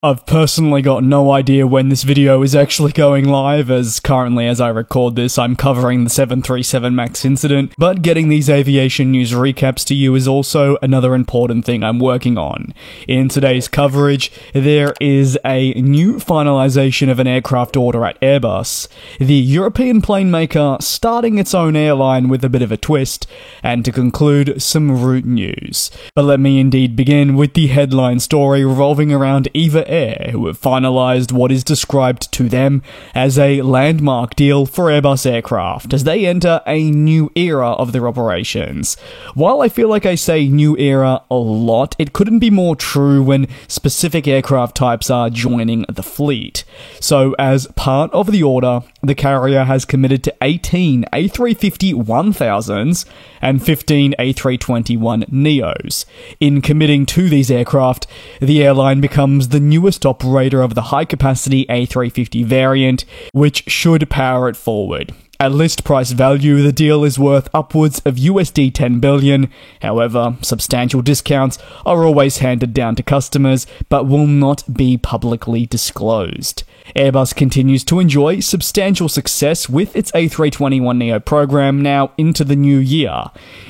I've personally got no idea when this video is actually going live, as currently as I record this I'm covering the 737 MAX incident, but getting these aviation news recaps to you is also another important thing I'm working on. In today's coverage, there is a new finalisation of an aircraft order at Airbus, the European plane maker starting its own airline with a bit of a twist, and to conclude, some route news. But let me indeed begin with the headline story revolving around EVA Air, who have finalised what is described to them as a landmark deal for Airbus aircraft as they enter a new era of their operations. While I feel like I say new era a lot, it couldn't be more true when specific aircraft types are joining the fleet. So as part of the order, the carrier has committed to 18 A350-1000s and 15 A321neos. In committing to these aircraft, the airline becomes the newest operator of the high-capacity A350 variant, which should power it forward. At list price value, the deal is worth upwards of USD 10 billion. However, substantial discounts are always handed down to customers, but will not be publicly disclosed. Airbus continues to enjoy substantial success with its A321neo program now into the new year.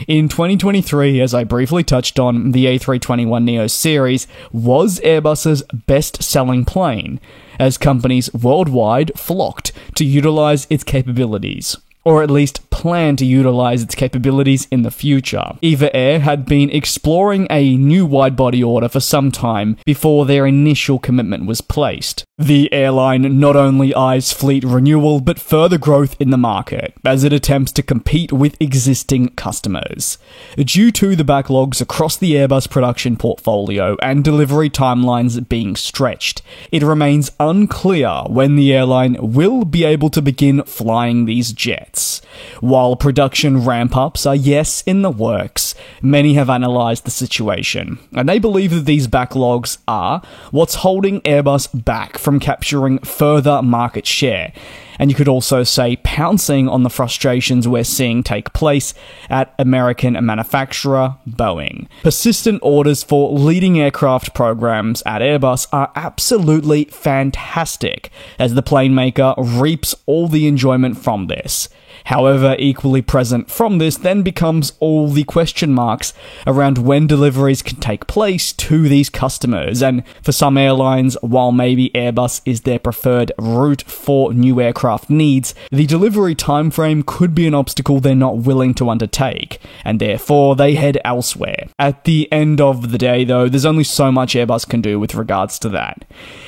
In 2023, as I briefly touched on, the A321neo series was Airbus's best-selling plane, as companies worldwide flocked to utilize its capabilities, or at least plan to utilize its capabilities in the future. EVA Air had been exploring a new wide-body order for some time before their initial commitment was placed. The airline not only eyes fleet renewal, but further growth in the market, as it attempts to compete with existing customers. Due to the backlogs across the Airbus production portfolio and delivery timelines being stretched, it remains unclear when the airline will be able to begin flying these jets. While production ramp-ups are yes in the works, many have analysed the situation, and they believe that these backlogs are what's holding Airbus back from capturing further market share, and you could also say pouncing on the frustrations we're seeing take place at American manufacturer Boeing. Persistent orders for leading aircraft programs at Airbus are absolutely fantastic, as the plane maker reaps all the enjoyment from this. However, equally present from this then becomes all the question marks around when deliveries can take place to these customers, and for some airlines, while maybe Airbus is their preferred route for new aircraft needs, the delivery timeframe could be an obstacle they're not willing to undertake, and therefore they head elsewhere. At the end of the day though, there's only so much Airbus can do with regards to that.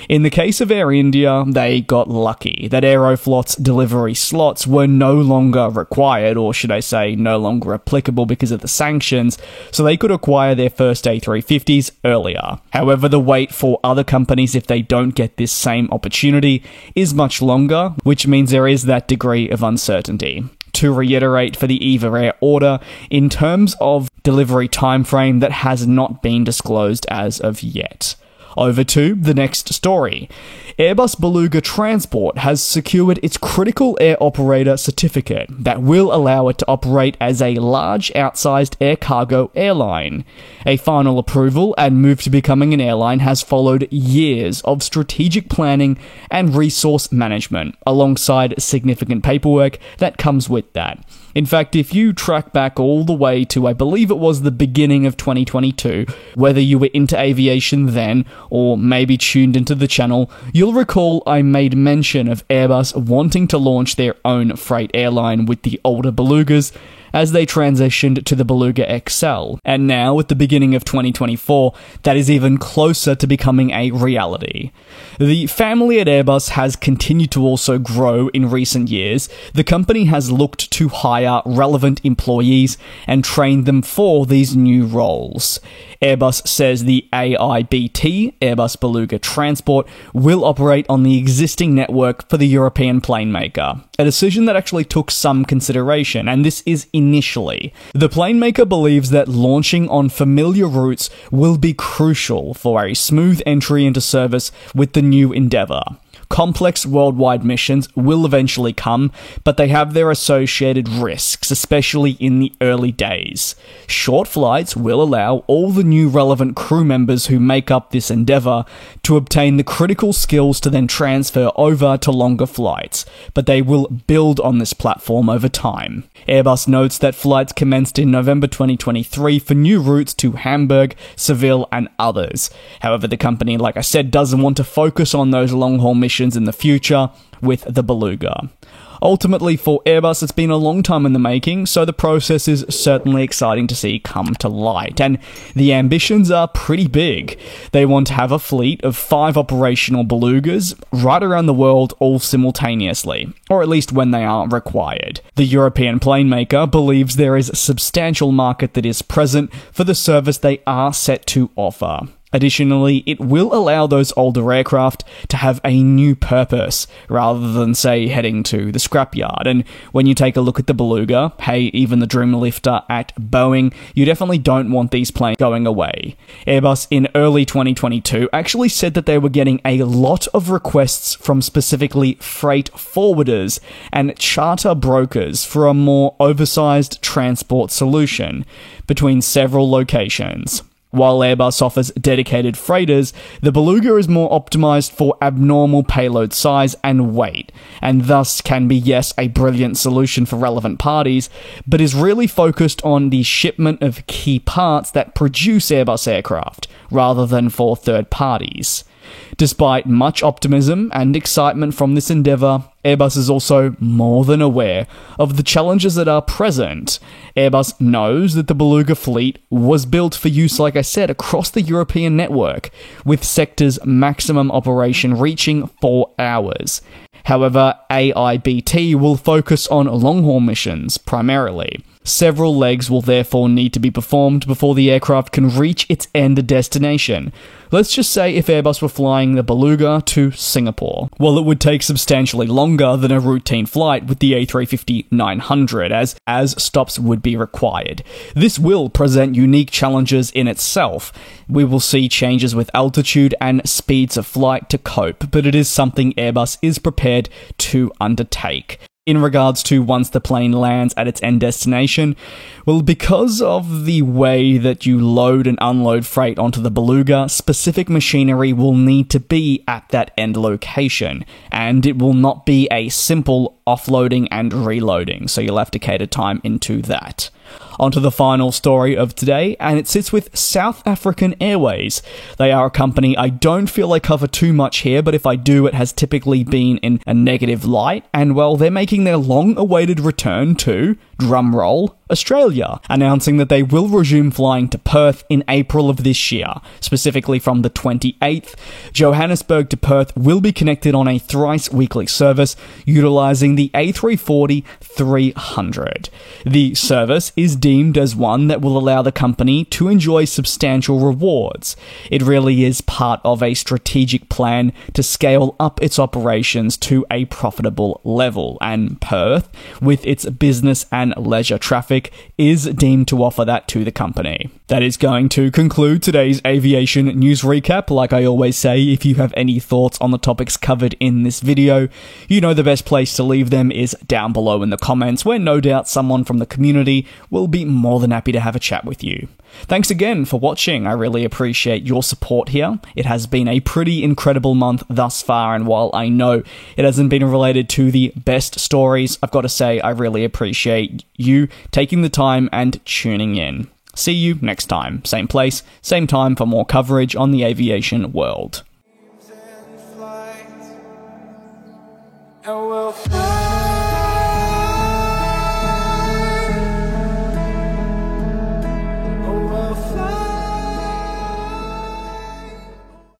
In the case of Air India, they got lucky that Aeroflot's delivery slots were no longer required, or should I say no longer applicable because of the sanctions, so they could acquire their first A350s earlier. However, the wait for other companies if they don't get this same opportunity is much longer, which means there is that degree of uncertainty. To reiterate for the EVA Air order, in terms of delivery timeframe that has not been disclosed as of yet. Over to the next story. Airbus Beluga Transport has secured its Critical Air Operator certificate that will allow it to operate as a large outsized air cargo airline. A final approval and move to becoming an airline has followed years of strategic planning and resource management, alongside significant paperwork that comes with that. In fact, if you track back all the way to, I believe it was the beginning of 2022, whether you were into aviation then, or maybe tuned into the channel, you'll recall I made mention of Airbus wanting to launch their own freight airline with the older Belugas, as they transitioned to the Beluga XL, and now at the beginning of 2024, that is even closer to becoming a reality. The family at Airbus has continued to also grow in recent years. The company has looked to hire relevant employees and train them for these new roles. Airbus says the AIBT, Airbus Beluga Transport, will operate on the existing network for the European plane maker, a decision that actually took some consideration, and this is initially. The plane maker believes that launching on familiar routes will be crucial for a smooth entry into service with the new endeavour. Complex worldwide missions will eventually come, but they have their associated risks, especially in the early days. Short flights will allow all the new relevant crew members who make up this endeavour to obtain the critical skills to then transfer over to longer flights, but they will build on this platform over time. Airbus notes that flights commenced in November 2023 for new routes to Hamburg, Seville, and others. However, the company, like I said, doesn't want to focus on those long-haul missions in the future with the Beluga. Ultimately, for Airbus, it's been a long time in the making, so the process is certainly exciting to see come to light. And the ambitions are pretty big. They want to have a fleet of 5 operational Belugas right around the world all simultaneously, or at least when they are required. The European plane maker believes there is a substantial market that is present for the service they are set to offer. Additionally, it will allow those older aircraft to have a new purpose, rather than, say, heading to the scrapyard. And when you take a look at the Beluga, hey, even the Dreamlifter at Boeing, you definitely don't want these planes going away. Airbus in early 2022 actually said that they were getting a lot of requests from specifically freight forwarders and charter brokers for a more oversized transport solution between several locations. While Airbus offers dedicated freighters, the Beluga is more optimized for abnormal payload size and weight, and thus can be, yes, a brilliant solution for relevant parties, but is really focused on the shipment of key parts that produce Airbus aircraft, rather than for third parties. Despite much optimism and excitement from this endeavour, Airbus is also more than aware of the challenges that are present. Airbus knows that the Beluga fleet was built for use, like I said, across the European network, with sector's maximum operation reaching 4 hours. However, AIBT will focus on long-haul missions, primarily. Several legs will therefore need to be performed before the aircraft can reach its end destination. Let's just say if Airbus were flying the Beluga to Singapore. Well, it would take substantially longer than a routine flight with the A350-900, as stops would be required. This will present unique challenges in itself. We will see changes with altitude and speeds of flight to cope, but it is something Airbus is prepared to undertake. In regards to once the plane lands at its end destination, well, because of the way that you load and unload freight onto the Beluga, specific machinery will need to be at that end location, and it will not be a simple offloading and reloading, so you'll have to cater time into that. Onto the final story of today, and it sits with South African Airways. They are a company I don't feel I cover too much here, but if I do, it has typically been in a negative light, and well, they're making their long-awaited return to, drumroll, Australia, announcing that they will resume flying to Perth in April of this year, specifically from the 28th. Johannesburg to Perth will be connected on a thrice-weekly service, utilising the A340-300. The service is deemed as one that will allow the company to enjoy substantial rewards. It really is part of a strategic plan to scale up its operations to a profitable level, and Perth, with its business and leisure traffic, is deemed to offer that to the company. That is going to conclude today's aviation news recap. Like I always say, if you have any thoughts on the topics covered in this video, you know the best place to leave them is down below in the comments, where no doubt someone from the community will be more than happy to have a chat with you. Thanks again for watching. I really appreciate your support here. It has been a pretty incredible month thus far, and while I know it hasn't been related to the best stories, I've got to say I really appreciate you taking the time and tuning in. See you next time. Same place, same time for more coverage on the aviation world. And we'll fly.